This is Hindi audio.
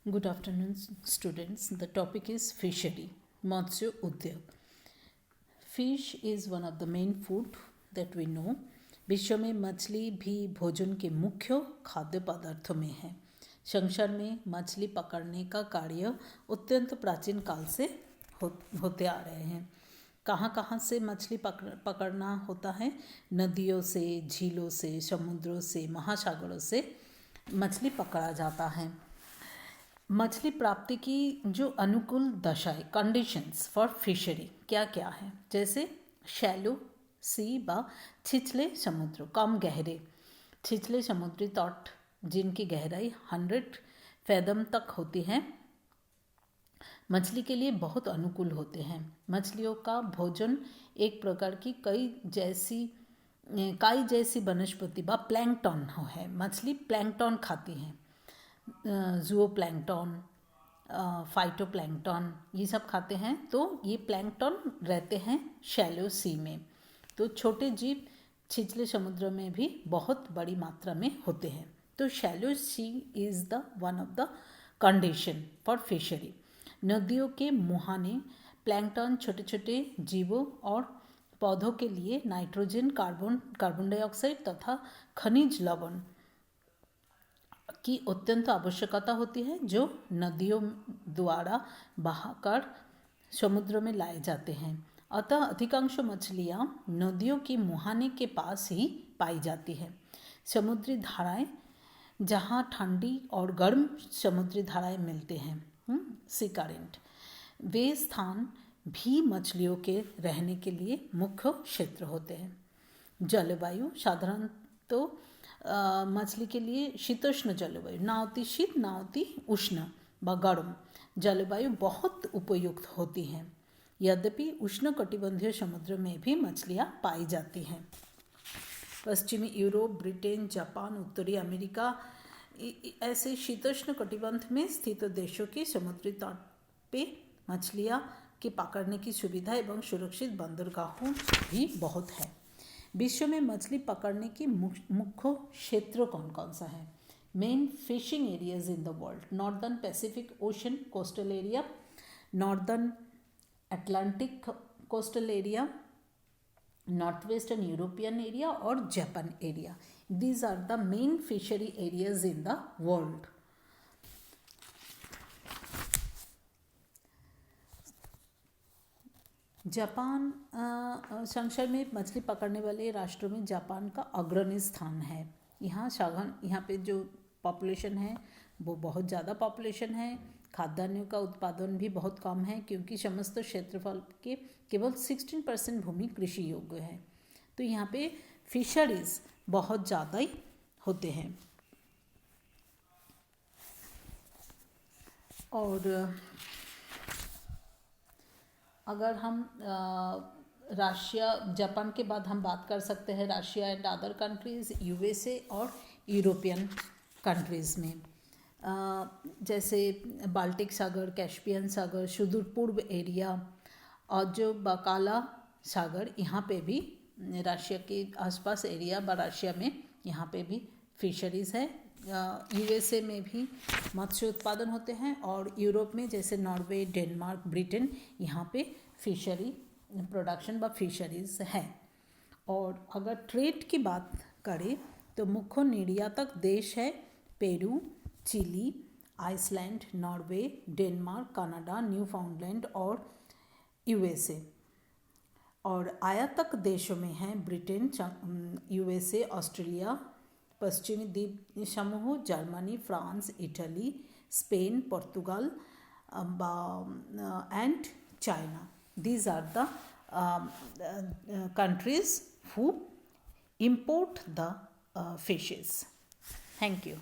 Good afternoon, students. The topic is fishery, Matsya Udyog. Fish is one of the main food that we know. विश्व में मछली भी भोजन के मुख्य खाद्य पदार्थों में है। संसार में मछली पकड़ने का कार्य अत्यंत प्राचीन काल से होते आ रहे हैं। कहाँ कहाँ से मछली पकड़ना होता है? नदियों से, झीलों से, समुद्रों से, महासागरों से मछली पकड़ा जाता है। मछली प्राप्ति की जो अनुकूल दशाएं, कंडीशंस फॉर फिशरी क्या क्या है? जैसे शैलो सी व छिछले समुद्र, कम गहरे छिछले समुद्री तट जिनकी गहराई 100 फैदम तक होती है, मछली के लिए बहुत अनुकूल होते हैं। मछलियों का भोजन एक प्रकार की काई जैसी वनस्पति व प्लैंकटन है। मछली प्लैंकटन खाती हैं, ज़ूओप्लैंक्टन, फाइटोप्लैंक्टन, ये सब खाते हैं। तो ये प्लैंक्टन रहते हैं शैलो सी में। तो छोटे जीव छिछले समुद्र में भी बहुत बड़ी मात्रा में होते हैं। तो shallow sea is the one of the condition for fishery. नदियों के मुहाने प्लैंक्टन छोटे छोटे जीवों और पौधों के लिए नाइट्रोजन, कार्बन डाइऑक्साइड तथा खनिज लवण की अत्यंत आवश्यकता होती है, जो नदियों द्वारा बहाकर समुद्र में लाए जाते हैं। अतः अधिकांश मछलियाँ नदियों की मुहाने के पास ही पाई जाती है। समुद्री धाराएं, जहाँ ठंडी और गर्म समुद्री धाराएं मिलते हैं, सी करेंट, वे स्थान भी मछलियों के रहने के लिए मुख्य क्षेत्र होते हैं। जलवायु साधारणतः मछली के लिए शीतोष्ण जलवायु, ना होती शीत ना होती उष्ण व गर्म जलवायु बहुत उपयुक्त होती हैं। यद्यपि उष्णकटिबंधीय समुद्र में भी मछलियाँ पाई जाती हैं। पश्चिमी यूरोप, ब्रिटेन, जापान, उत्तरी अमेरिका ऐसे शीतोष्ण कटिबंध में स्थित देशों की समुद्री तट पे मछलियाँ के पकड़ने की सुविधा एवं सुरक्षित बंदरगाहों भी बहुत है। विश्व में मछली पकड़ने की मुख्य क्षेत्र कौन कौन सा है? Main fishing areas in the world: northern Pacific Ocean coastal area, northern Atlantic coastal area, north western European area और Japan area. These are the main fishery areas in the world. Japan संसार में मछली पकड़ने वाले राष्ट्रों में जापान का अग्रणी स्थान है। यहाँ पे जो पॉपुलेशन है वो बहुत ज़्यादा पॉपुलेशन है। खाद्यान्नों का उत्पादन भी बहुत कम है, क्योंकि समस्त क्षेत्रफल के केवल 16% भूमि कृषि योग्य है। तो यहाँ पे फिशरीज बहुत ज़्यादा ही होते हैं। और अगर हम रशिया, जापान के बाद हम बात कर सकते हैं Russia and other countries, USA और यूरोपियन कंट्रीज़ में, जैसे बाल्टिक सागर, कैस्पियन सागर, सुदूर पूर्व एरिया और जो बकाला सागर, यहाँ पे भी रशिया के आसपास एरिया व रशिया में यहाँ पे भी फिशरीज़ है। यूएसए में भी मत्स्य उत्पादन होते हैं, और यूरोप में जैसे नॉर्वे, डेनमार्क, ब्रिटेन, यहाँ पे फिशरी प्रोडक्शन व फिशरीज़ है। और अगर ट्रेड की बात करें तो मुख्य निर्यातक देश है Peru, Chile, Iceland, Norway, Denmark, Canada, Newfoundland और यूएसए। और आयातक देशों में हैं ब्रिटेन, यूएसए, ऑस्ट्रेलिया, पश्चिमी द्वीप समूह, Germany, France, Italy, Spain, Portugal and China. These are the countries who import the fishes. Thank you.